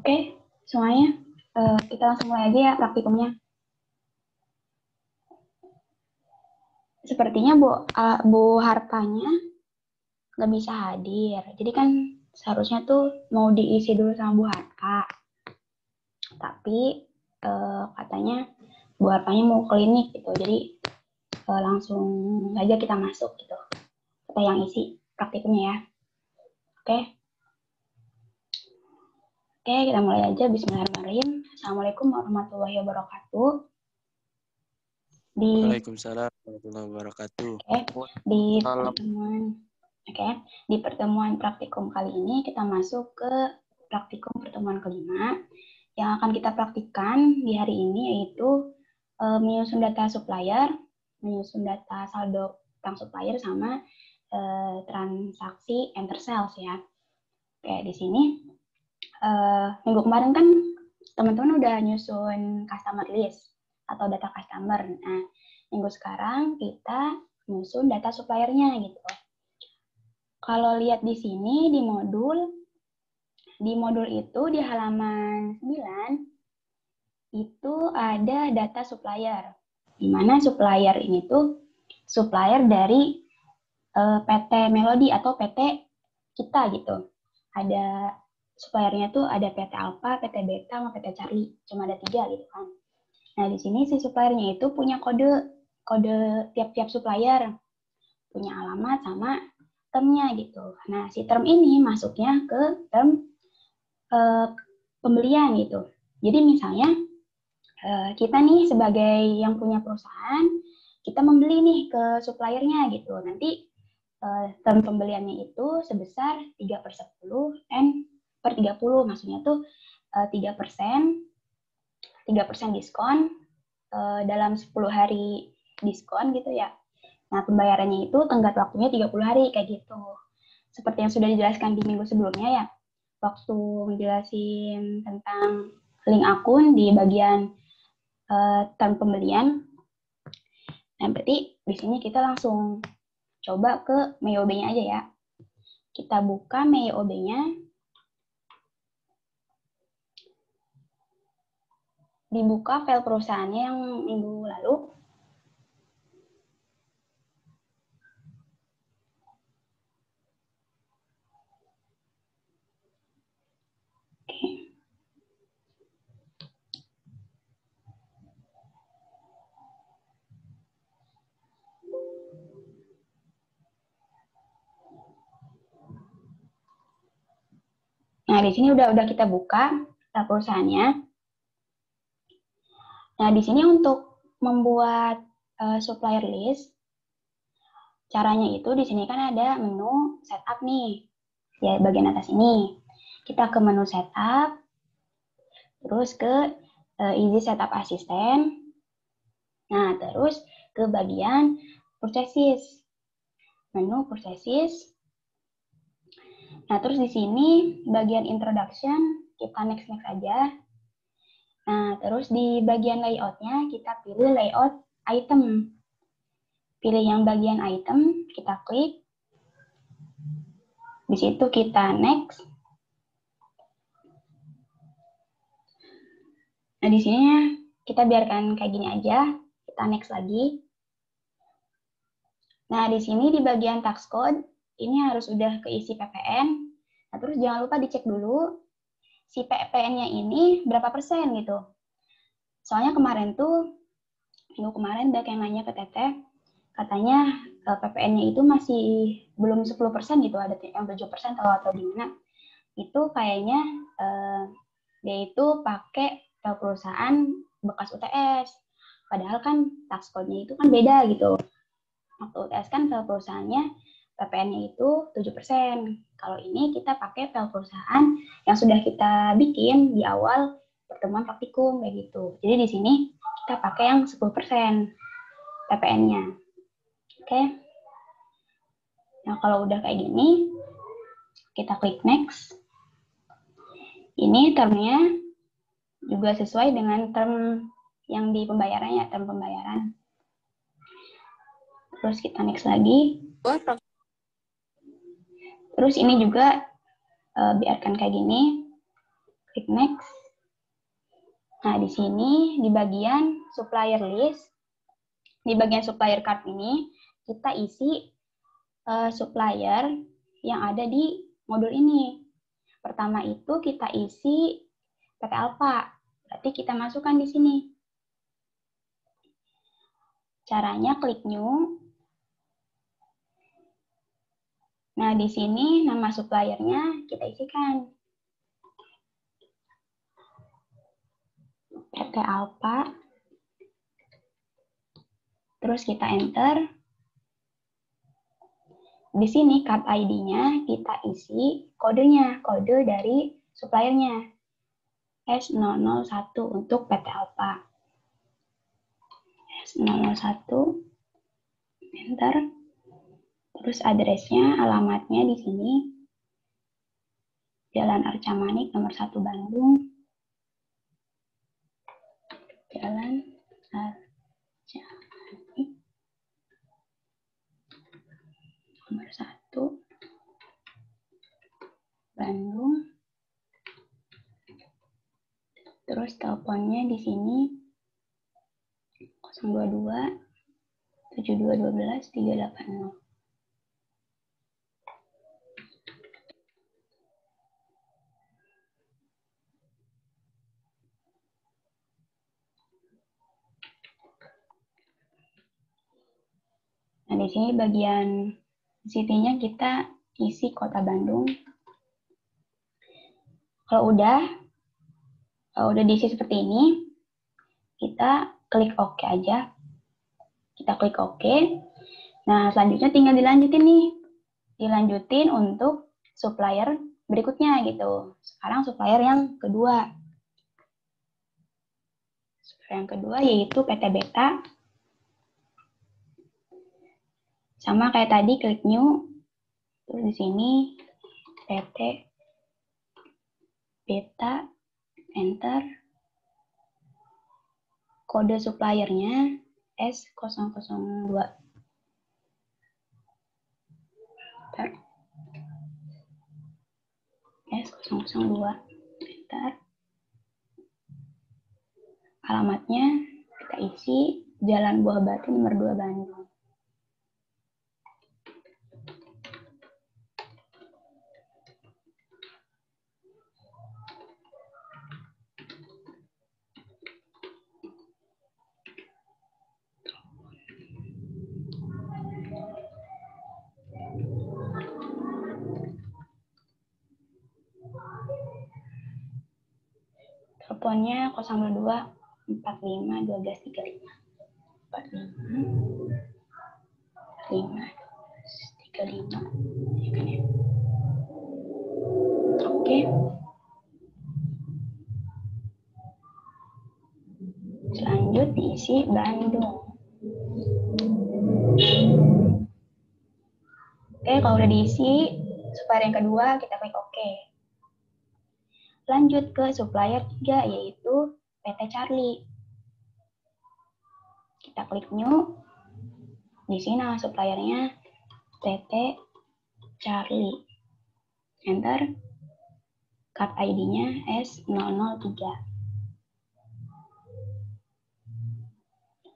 Oke, semuanya. Kita langsung mulai aja ya praktikumnya. Sepertinya Bu Hartanya nggak bisa hadir. Jadi kan seharusnya tuh mau diisi dulu sama Bu Harta. Tapi katanya Bu Hartanya mau klinik gitu. Jadi langsung aja kita masuk gitu. Kita yang isi praktikumnya ya. Oke. Oke, kita mulai aja. Bismillahirrahmanirrahim. Assalamualaikum warahmatullahi wabarakatuh. Waalaikumsalam warahmatullahi wabarakatuh. Di pertemuan praktikum kali ini kita masuk ke praktikum pertemuan kelima. Yang akan kita praktikkan di hari ini yaitu menyusun data supplier, menyusun data saldo utang supplier sama transaksi enter sales ya. Oke, di sini minggu kemarin kan teman-teman udah nyusun customer list atau data customer. Nah, minggu sekarang kita nyusun data suppliernya gitu. Kalau lihat di sini di modul itu di halaman 9 itu ada data supplier. Di mana supplier ini tuh supplier dari PT Melody atau PT kita gitu. Ada suppliernya tuh ada PT Alpha, PT Beta, sama PT Charlie. Cuma ada 3 gitu kan. Nah, di sini si suppliernya itu punya kode tiap-tiap supplier, punya alamat sama termnya gitu. Nah, si term ini masuknya ke term pembelian gitu. Jadi misalnya kita nih sebagai yang punya perusahaan, kita membeli nih ke suppliernya gitu. Nanti term pembeliannya itu sebesar 3/10 N per 30, maksudnya tuh 3% diskon dalam 10 hari diskon gitu ya. Nah, pembayarannya itu tenggat waktunya 30 hari kayak gitu. Seperti yang sudah dijelaskan di minggu sebelumnya ya, waktu menjelasin tentang link akun di bagian term pembelian. Nah, berarti di sini kita langsung coba ke MEOB-nya aja ya. Kita buka MEOB-nya. Dibuka file perusahaannya yang minggu lalu. Nah, di sini udah kita buka perusahaannya. Nah, di sini untuk membuat supplier list, caranya itu di sini kan ada menu setup nih, ya bagian atas ini. Kita ke menu setup, terus ke easy setup assistant. Nah, terus ke bagian purchases, menu purchases. Nah, terus di sini bagian introduction, kita next aja. Nah, terus di bagian layout-nya kita pilih layout item. Pilih yang bagian item, kita klik. Di situ kita next. Nah, di sini kita biarkan kayak gini aja. Kita next lagi. Nah, di sini di bagian tax code, ini harus udah keisi PPN. Nah, terus jangan lupa dicek dulu si PPN-nya ini berapa persen gitu. Soalnya kemarin tuh, minggu kemarin banyak yang nanya ke Teteh, katanya PPN-nya itu masih belum 10% gitu, ada yang 7% atau gimana. Itu kayaknya dia itu pakai perusahaan bekas UTS. Padahal kan tax code-nya itu kan beda gitu. Waktu UTS kan perusahaannya PPN-nya itu 7%. Kalau ini kita pakai perusahaan yang sudah kita bikin di awal pertemuan praktikum kayak gitu. Jadi di sini kita pakai yang 10% PPN-nya. Oke. Nah, kalau udah kayak gini, kita klik next. Ini termnya juga sesuai dengan term yang di pembayaran ya, term pembayaran. Terus kita next lagi. Terus ini juga biarkan kayak gini. klik next. Nah, di sini di bagian supplier list, di bagian supplier card ini kita isi supplier yang ada di modul ini. Pertama itu kita isi PT Alpha, berarti kita masukkan di sini. Caranya klik new. Nah, di sini nama suppliernya kita isikan. PT Alpha. Terus kita enter. Di sini card ID-nya kita isi kodenya, kode dari suppliernya. S001 untuk PT Alpha. S001, enter. Terus address-nya, alamatnya di sini. Jalan Arca Manik nomor 1 Bandung. Jalan Arca Manik nomor 1 Bandung. Terus teleponnya di sini 022 7212 380. Nah, di sini bagian city-nya kita isi kota Bandung. Kalau udah diisi seperti ini, kita klik OK aja. Kita klik OK. Nah, selanjutnya tinggal dilanjutin nih. Dilanjutin untuk supplier berikutnya gitu. Sekarang supplier yang kedua. Supplier yang kedua yaitu PT Beta. Sama kayak tadi, klik new. Terus di sini PT Beta, enter. Kode suppliernya S002. S002, enter. Alamatnya kita isi Jalan Buah Batu nomor 2 Bandung. Teleponnya 022 45 12 35. 45 35 ya. Oke. Lanjut diisi Bandung. Oke, kalau udah diisi supplier yang kedua kita klik OK. Lanjut ke supplier 3 yaitu PT Charlie. Kita klik new. Di sini nama suppliernya PT Charlie. Enter. Card ID-nya S003.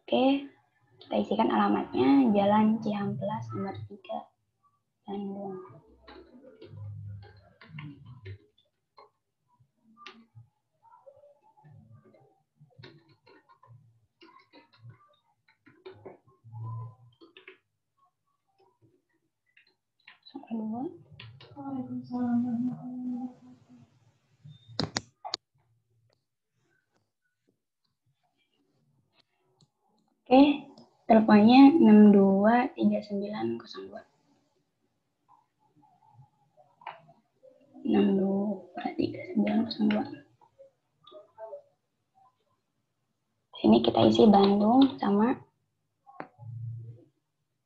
Oke, kita isikan alamatnya Jalan Cihamplas nomor 3 Bandung. Oke, teleponnya 623902. 623902. Sini kita isi Bandung sama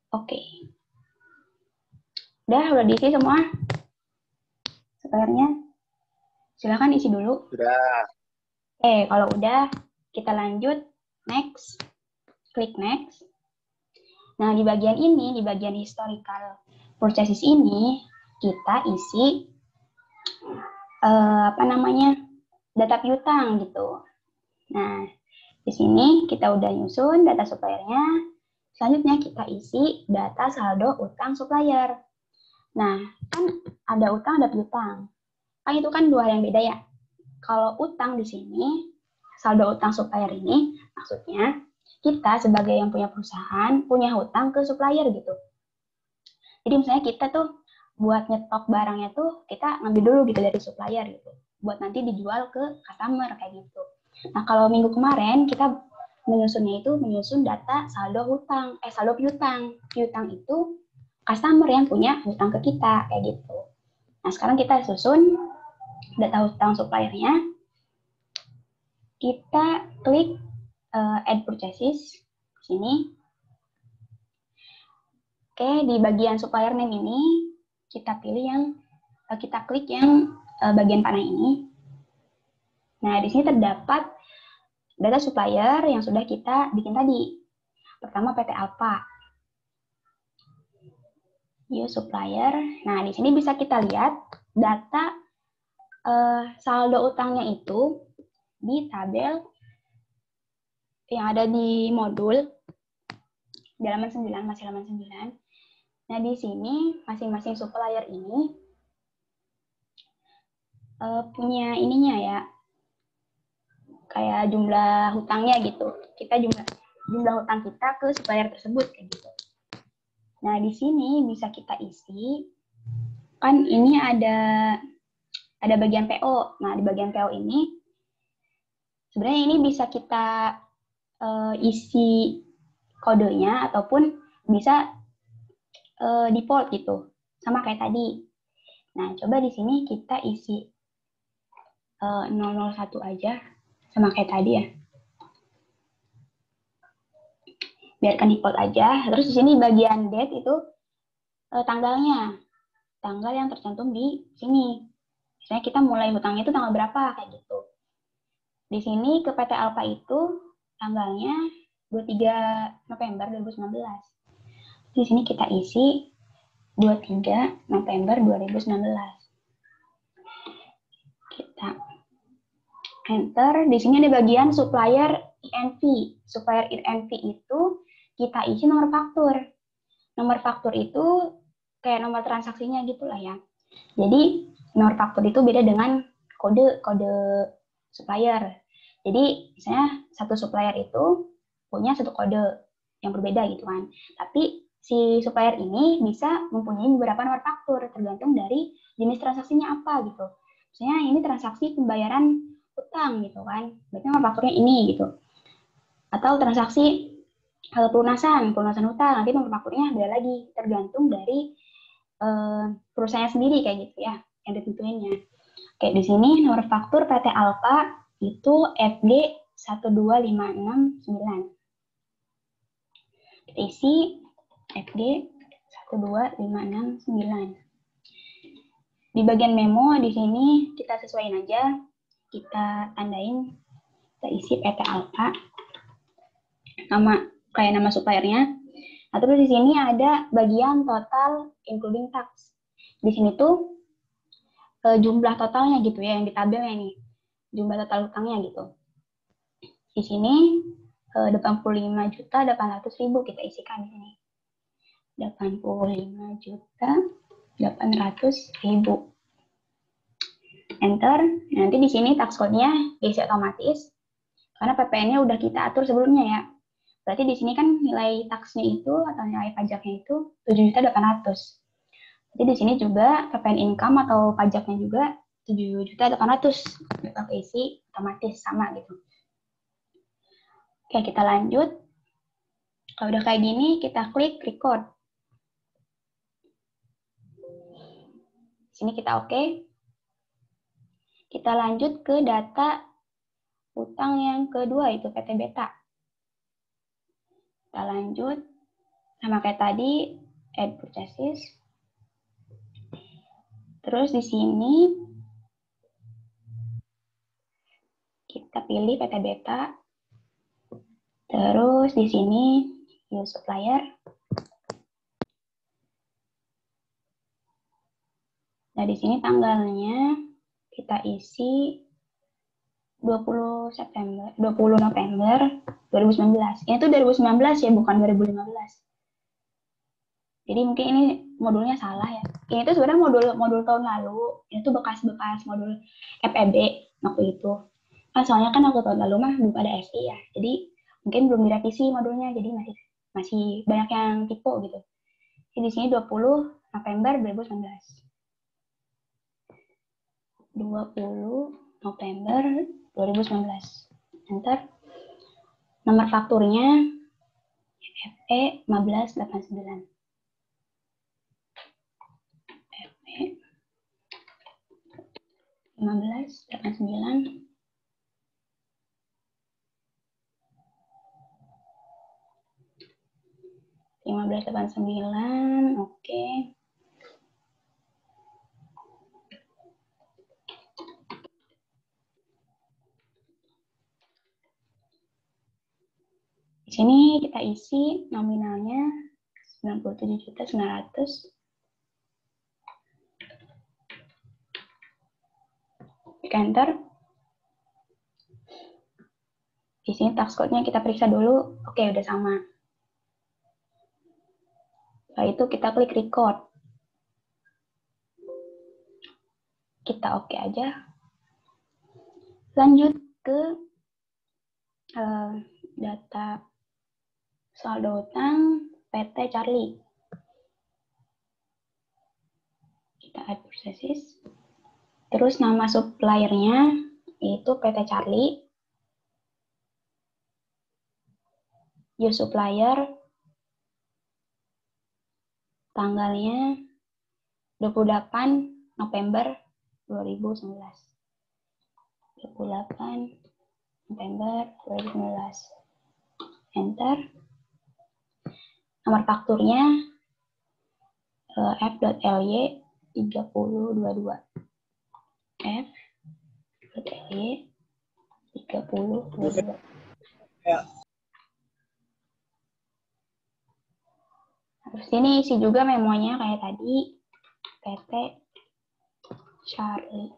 oke. Udah diisi semua suppliernya. Silakan isi dulu. Sudah. Oke, kalau udah kita lanjut next. Klik next. Nah, di bagian ini, di bagian historical purchases ini kita isi data piutang gitu. Nah, di sini kita udah nyusun data suppliernya. Selanjutnya kita isi data saldo utang supplier. Nah, kan ada utang, ada piutang. Kan itu kan dua hal yang beda ya. Kalau utang di sini, saldo utang supplier ini, maksudnya kita sebagai yang punya perusahaan, punya hutang ke supplier gitu. Jadi misalnya kita tuh buat nyetok barangnya tuh, kita ngambil dulu gitu dari supplier gitu. Buat nanti dijual ke customer kayak gitu. Nah, kalau minggu kemarin kita menyusun data saldo hutang, saldo piutang. Piutang itu customer yang punya hutang ke kita kayak gitu. Nah, sekarang kita susun data hutang suppliernya. Kita klik add purchases sini. Oke, di bagian supplier name ini kita pilih yang kita klik yang bagian panah ini. Nah, di sini terdapat data supplier yang sudah kita bikin tadi. Pertama PT Alpha. View supplier. Nah, di sini bisa kita lihat data saldo utangnya itu di tabel yang ada di modul di halaman 9, masih halaman 9. Nah, di sini masing-masing supplier ini punya ininya ya, kayak jumlah hutangnya gitu. Kita jumlah hutang kita ke supplier tersebut kayak gitu. Nah, di sini bisa kita isi, kan ini ada bagian PO. Nah, di bagian PO ini sebenarnya ini bisa kita isi kodenya ataupun bisa default gitu, sama kayak tadi. Nah, coba di sini kita isi 001 aja, sama kayak tadi ya. Biarkan default aja. Terus di sini bagian date itu tanggalnya, tanggal yang tercantum di sini. Misalnya kita mulai hutangnya itu tanggal berapa kayak gitu. Di sini ke PT Alpha itu tanggalnya 23 November 2019. Di sini kita isi 23 November 2019. Kita enter. Di sini ada bagian supplier INV. Supplier INV itu kita isi nomor faktur. Nomor faktur itu kayak nomor transaksinya gitulah ya. Jadi nomor faktur itu beda dengan kode supplier. Jadi misalnya satu supplier itu punya satu kode yang berbeda gitu kan. Tapi si supplier ini bisa mempunyai beberapa nomor faktur tergantung dari jenis transaksinya apa gitu. Misalnya ini transaksi pembayaran utang gitu kan, berarti nomor fakturnya ini gitu. Atau transaksi pelunasan utang, nanti nomor fakturnya beda lagi, tergantung dari perusahaan sendiri kayak gitu ya, yang ditentuinnya. Kayak di sini nomor faktur PT Alpha itu FD 12569. Kita isi FD 12569. Di bagian memo di sini kita sesuaiin aja, kita tandain, kita isi PT Alpha, kayak nama suppliernya. Nah, terus di sini ada bagian total including tax. Di sini tuh jumlah totalnya gitu ya, yang di tabelnya nih, jumlah total utangnya gitu. Di sini 85.800.000 kita isikan di sini. 85.800.000. Enter. Nanti di sini tax code-nya diisi otomatis karena PPN-nya udah kita atur sebelumnya ya. Berarti di sini kan nilai taksnya itu atau nilai pajaknya itu 7.800.000. Jadi di sini juga PPN income atau pajaknya juga 7.800.000. Kita isi otomatis sama gitu. Oke, kita lanjut. Kalau udah kayak gini, kita klik record. Sini kita oke. Kita lanjut ke data utang yang kedua, itu PT Beta. Kita lanjut. Sama kayak tadi, add purchases. Terus di sini, kita pilih PT Beta. Terus di sini, use supplier. Nah, di sini tanggalnya kita isi 20 September, 20 November 2019. Ini tuh 2019 ya, bukan 2015. Jadi mungkin ini modulnya salah ya. Ini tuh sebenarnya modul tahun lalu. Ini tuh bekas-bekas modul FEB waktu itu. Kan soalnya kan waktu tahun lalu mah belum ada FI ya. Jadi mungkin belum direvisi modulnya, jadi masih banyak yang tipe gitu. Jadi di sini 20 November 2019. 20 November 2019. Enter. Nomor fakturnya FE 1589. FE 1589. Oke. Di sini kita isi nominalnya 97.900. Enter. Di sini tax code-nya kita periksa dulu. Oke, udah sama. Setelah itu kita klik record. Kita oke aja. Lanjut ke data saldo utang PT Charlie. Kita add processes. Terus nama suppliernya itu PT Charlie. Use supplier. Tanggalnya 28 November 2019. 28 November 2019. Enter. Nomor fakturnya F.ly 3022. F.ly 3022. Ya. Terus ini isi juga memonya kayak tadi, PT Charlie.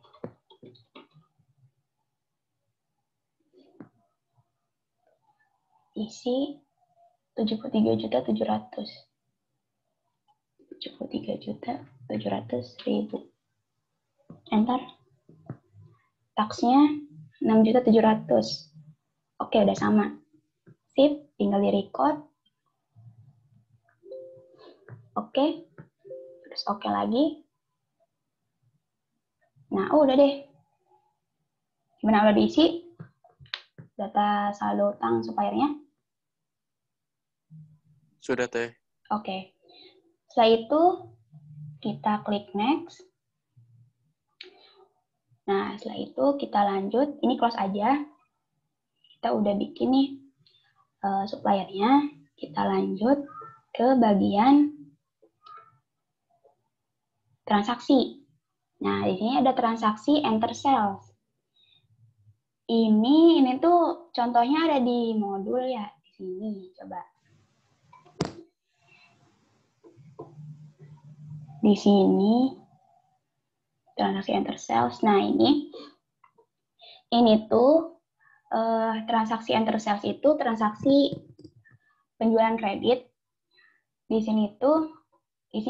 Isi 73.700. 73.700.000. Enter. Taksnya 6.700.000. Oke, udah sama. Sip, tinggal di record. Oke. Terus oke lagi. Nah, udah deh. Gimana, udah diisi data saldo utang suppliernya? Sudah, Teh. Oke. Setelah itu, kita klik next. Nah, setelah itu kita lanjut. Ini close aja. Kita udah bikin nih suppliernya. Kita lanjut ke bagian transaksi. Nah, di sini ada transaksi enter sales. Ini tuh contohnya ada di modul ya, di sini. Coba. Di sini transaksi enter sales. Nah, ini tuh transaksi enter sales itu transaksi penjualan kredit. Di sini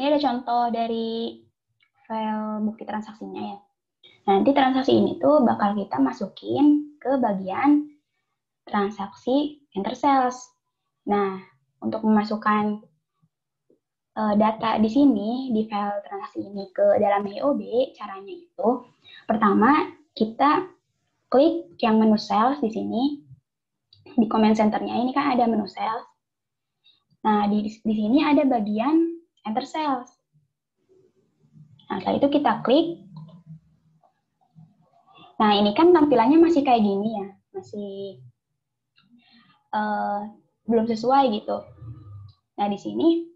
ada contoh dari file bukti transaksinya ya. Nanti transaksi ini tuh bakal kita masukin ke bagian transaksi enter sales. Nah, untuk memasukkan data di sini, di file transaksi ini ke dalam MEOB, caranya itu, pertama kita klik yang menu sales di sini, di comment center-nya ini kan ada menu sales. Nah, di sini ada bagian enter sales. Nah, setelah itu kita klik. Nah, ini kan tampilannya masih kayak gini ya, masih belum sesuai gitu. Nah, di sini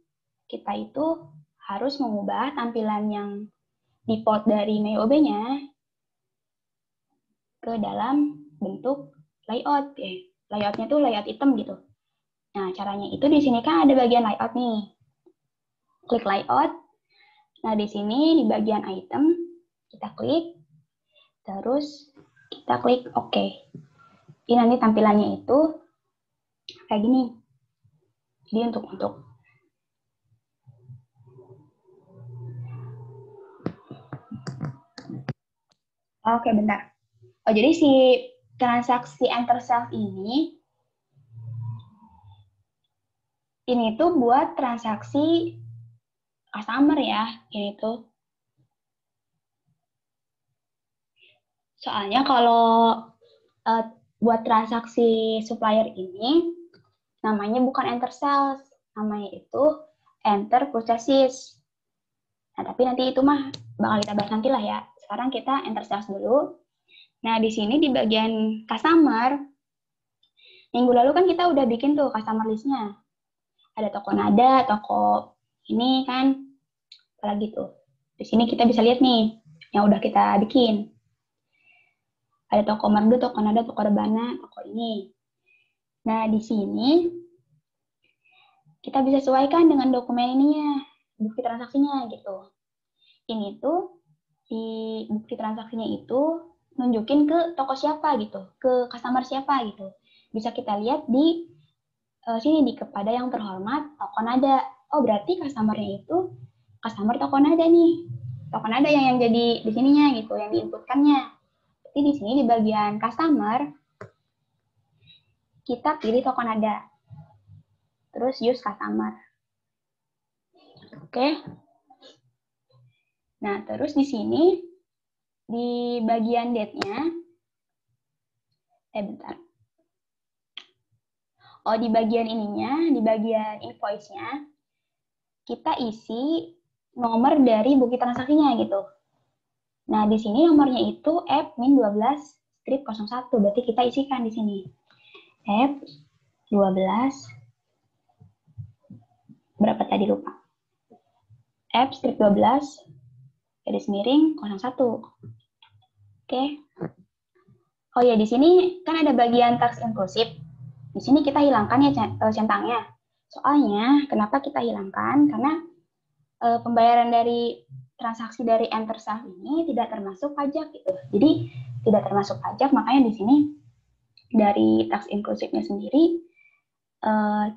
kita itu harus mengubah tampilan yang default dari MEOB-nya ke dalam bentuk layout. Layoutnya tuh layout item gitu. Nah, caranya itu di sini kan ada bagian layout nih. Klik layout. Nah, di sini di bagian item kita klik. Terus Kita klik OK. Ini nanti tampilannya itu kayak gini. Jadi untuk Oke, bentar. Oh, jadi si transaksi enter sales ini tuh buat transaksi customer ya, ini tuh. Soalnya kalau buat transaksi supplier ini namanya bukan enter sales, namanya itu enter purchases. Nah, tapi nanti itu mah bakal kita bahas nanti lah ya. Sekarang kita enter sales dulu. Nah, di sini di bagian customer, minggu lalu kan kita udah bikin tuh customer list-nya. Ada toko nada, toko ini kan, apalagi tuh. Di sini kita bisa lihat nih, yang udah kita bikin. Ada toko merdu, toko nada, toko rebana, toko ini. Nah, di sini kita bisa sesuaikan dengan dokumen ininya, bukti transaksinya gitu. Ini tuh di bukti transaksinya itu nunjukin ke toko siapa gitu, ke customer siapa gitu. Bisa kita lihat di sini di kepada yang terhormat toko nada. Oh, berarti customer-nya itu customer toko nada nih. Toko nada yang jadi di sininya gitu, yang diinputkannya. Jadi di sini di bagian customer kita pilih toko nada. Terus use customer. Oke. Nah, terus di sini di bagian date-nya bentar. Oh, di bagian ininya, di bagian invoice-nya kita isi nomor dari bukti transaksinya gitu. Nah, di sini nomornya itu F-12-01. Berarti kita isikan di sini. F12 berapa tadi lupa. F-12 garis miring 01. Oke. Oh ya, di sini kan ada bagian tax inclusive. Di sini kita hilangkan ya centangnya. Soalnya, kenapa kita hilangkan? Karena pembayaran dari transaksi dari enter sales ini tidak termasuk pajak gitu. Jadi tidak termasuk pajak, makanya di sini dari tax inclusive-nya sendiri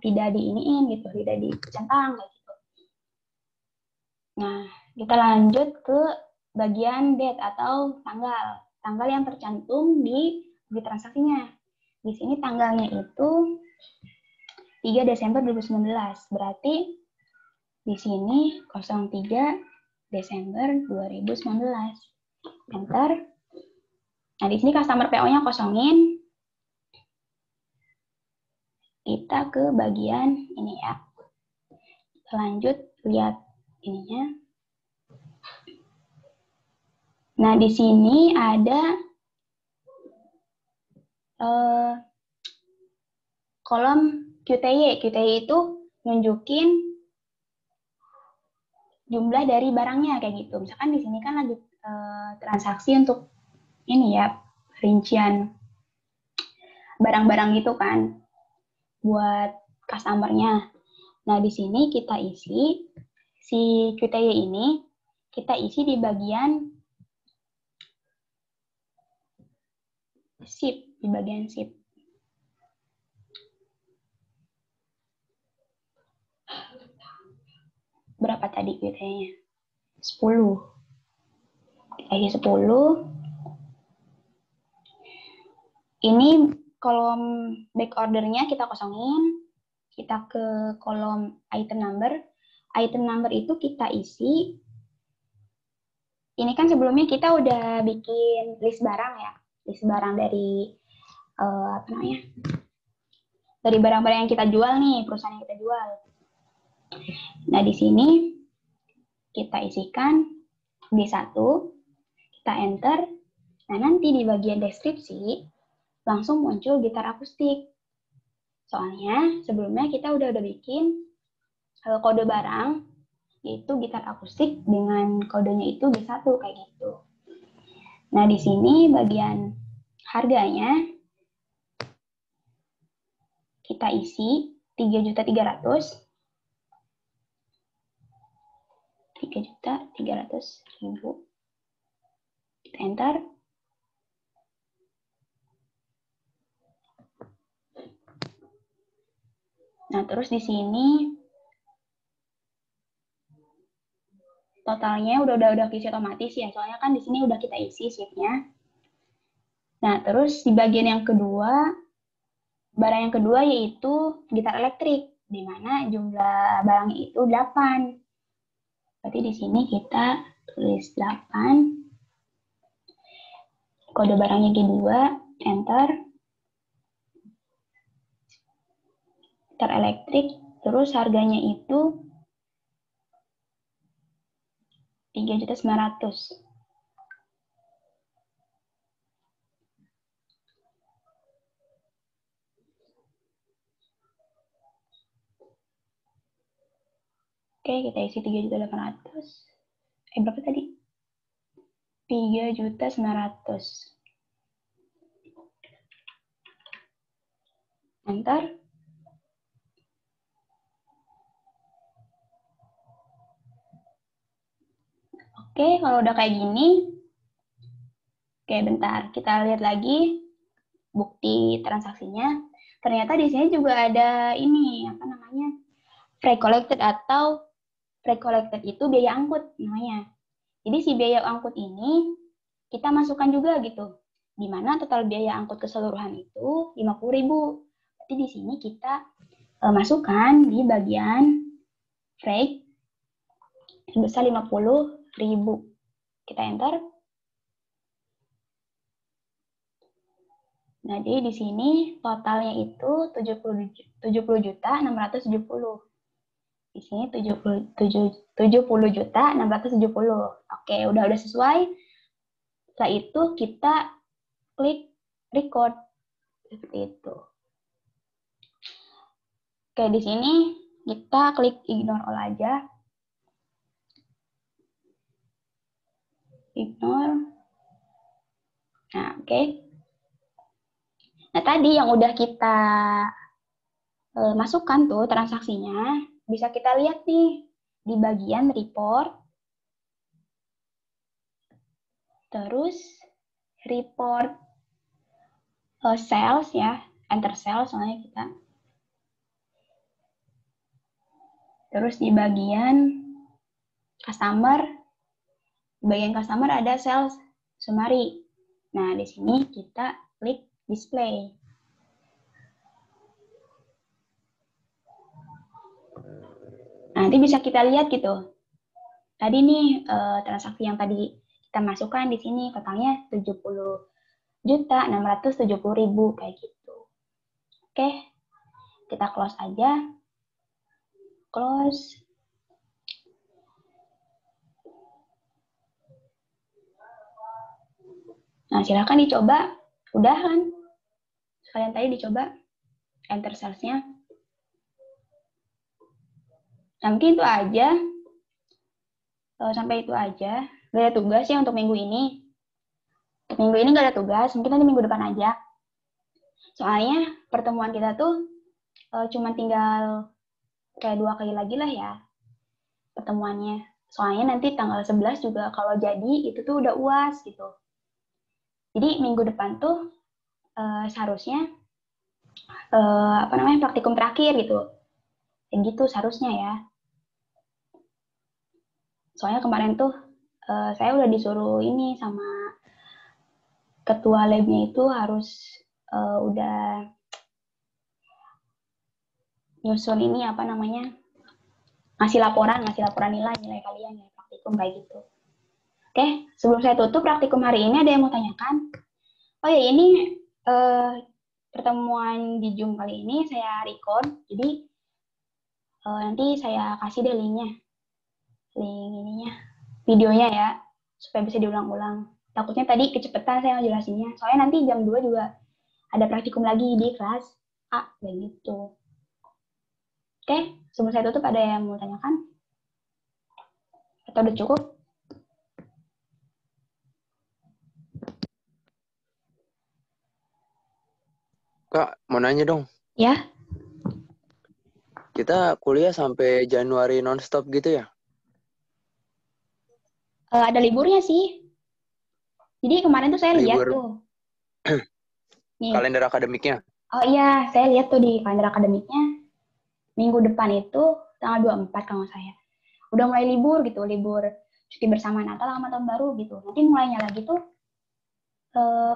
tidak diiniin gitu, tidak dicentang kayak gitu. Nah, kita lanjut ke bagian date atau tanggal yang tercantum di transaksinya. Di sini tanggalnya itu 3 Desember 2019. Berarti di sini 03 Desember 2019. Enter. Nah, di sini customer PO-nya kosongin. Kita ke bagian ini ya. Lanjut lihat ininya. Nah, di sini ada kolom QTY. QTY itu nunjukin jumlah dari barangnya kayak gitu. Misalkan di sini kan lagi transaksi untuk ini ya, rincian barang-barang gitu kan buat customer-nya. Nah, di sini kita isi si QTY ini kita isi di bagian sheet, di bagian sheet. Berapa tadi QTY-nya? 10. Kita isi 10. Ini kolom back order-nya kita kosongin. Kita ke kolom item number. Item number itu kita isi. Ini kan sebelumnya kita udah bikin list barang ya. List barang dari apa namanya? Dari barang-barang yang kita jual nih, perusahaan yang kita jual. Nah, di sini kita isikan D1, kita enter. Nah, nanti di bagian deskripsi langsung muncul gitar akustik. Soalnya sebelumnya kita udah bikin kode barang, yaitu gitar akustik dengan kodenya itu D1 kayak gitu. Nah, di sini bagian harganya kita isi 3.300.000. 3.300.000. Kita enter. Nah, terus di sini totalnya udah keisi otomatis ya, soalnya kan di sini udah kita isi sheet-nya. Nah, terus di bagian yang kedua, barang yang kedua yaitu gitar elektrik, di mana jumlah barangnya itu 8. Berarti di sini kita tulis 8. Kode barangnya G2, enter. Gitar elektrik, terus harganya itu 3.900.000. Oke, kita isi 3.800.000. Berapa tadi? 3.900.000. Enter. Oke, kalau udah kayak gini, oke bentar, kita lihat lagi bukti transaksinya. Ternyata di sini juga ada ini, apa namanya, freight collected atau freight collected itu biaya angkut namanya. Jadi si biaya angkut ini kita masukkan juga gitu. Di mana total biaya angkut keseluruhan itu 50.000. Berarti di sini kita masukkan di bagian freight sebesar 50.000. Kita enter. Nah, jadi di sini totalnya itu 70.670.000. Di sini 70.670.000. Oke, udah sesuai. Setelah itu kita klik record seperti itu. Oke, di sini kita klik ignore all aja. Ignore. Nah, oke. Nah, tadi yang udah kita masukkan tuh transaksinya, bisa kita lihat nih di bagian report. Terus report sales ya, enter sales soalnya kita. Terus di bagian customer ada sales summary. Nah, di sini kita klik display. Nanti bisa kita lihat gitu. Tadi nih transaksi yang tadi kita masukkan di sini totalnya 70.670.000 kayak gitu. Oke, kita close aja. Close. Nah, silakan dicoba. Udah kan? Sekalian tadi dicoba. Enter sales-nya. Nah, mungkin itu aja. Sampai itu aja. Gak ada tugas ya untuk minggu ini. Untuk minggu ini gak ada tugas. Mungkin nanti minggu depan aja. Soalnya pertemuan kita tuh cuma tinggal kayak 2 kali lagi lah ya pertemuannya. Soalnya nanti tanggal 11 juga kalau jadi itu tuh udah UAS gitu. Jadi minggu depan tuh seharusnya praktikum terakhir gitu. Kayak gitu seharusnya ya. Soalnya kemarin tuh saya udah disuruh ini sama ketua labnya itu harus udah nyusun ini ngasih laporan nilai kalian ya praktikum kayak gitu. Oke, sebelum saya tutup praktikum hari ini ada yang mau tanyakan? Oh ya, ini pertemuan di Zoom kali ini saya record, jadi nanti saya kasih deh link videonya ya, supaya bisa diulang-ulang. Takutnya tadi kecepatan saya ngejelasinnya, soalnya nanti jam 2 juga ada praktikum lagi di kelas A, kayak gitu. Oke, sebelum saya tutup ada yang mau tanyakan? Atau udah cukup? Kak, mau nanya dong. Ya. Kita kuliah sampai Januari nonstop gitu ya? Ada liburnya sih. Jadi kemarin tuh saya lihat tuh. Kalender akademiknya? Oh iya, saya lihat tuh di kalender akademiknya. minggu depan itu tanggal 24 kalau saya. Udah mulai libur gitu, libur cuti bersama Natal sama tahun baru gitu. Nanti mulainya lagi tuh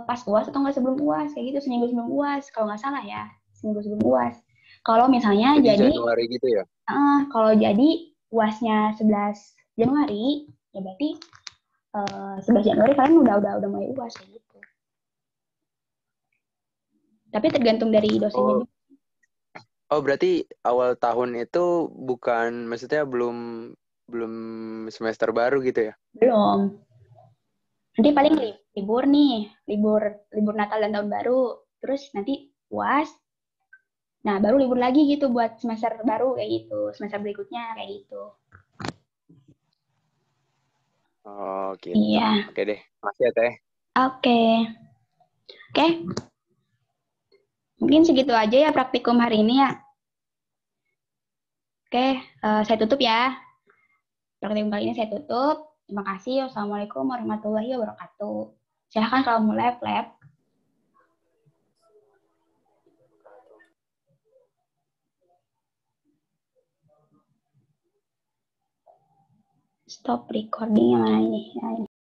pas UAS atau nggak sebelum UAS kayak gitu, seminggu sebelum UAS kalau nggak salah ya, seminggu sebelum UAS. Kalau misalnya Jadi jadi Januari gitu ya? kalau jadi UASnya 11 Januari ya berarti 11 Januari kalian udah mulai UAS kayak gitu. Tapi tergantung dari dosennya Oh, juga. oh berarti awal tahun itu bukan, maksudnya belum belum semester baru gitu ya? Belum. Nanti paling Hmm. libur nih, libur libur Natal dan tahun baru. Terus nanti UAS. Nah, baru libur lagi gitu buat semester baru kayak gitu, semester berikutnya kayak gitu. Oh gitu. Iya. Oke deh. Makasih ya Teh. Oke. Oke, mungkin segitu aja ya praktikum hari ini ya. Oke, saya tutup ya. Praktikum kali ini saya tutup. Terima kasih. Wassalamualaikum warahmatullahi wabarakatuh. Silahkan kalau mau lab. Stop recording yang mana ini? Nah, ini.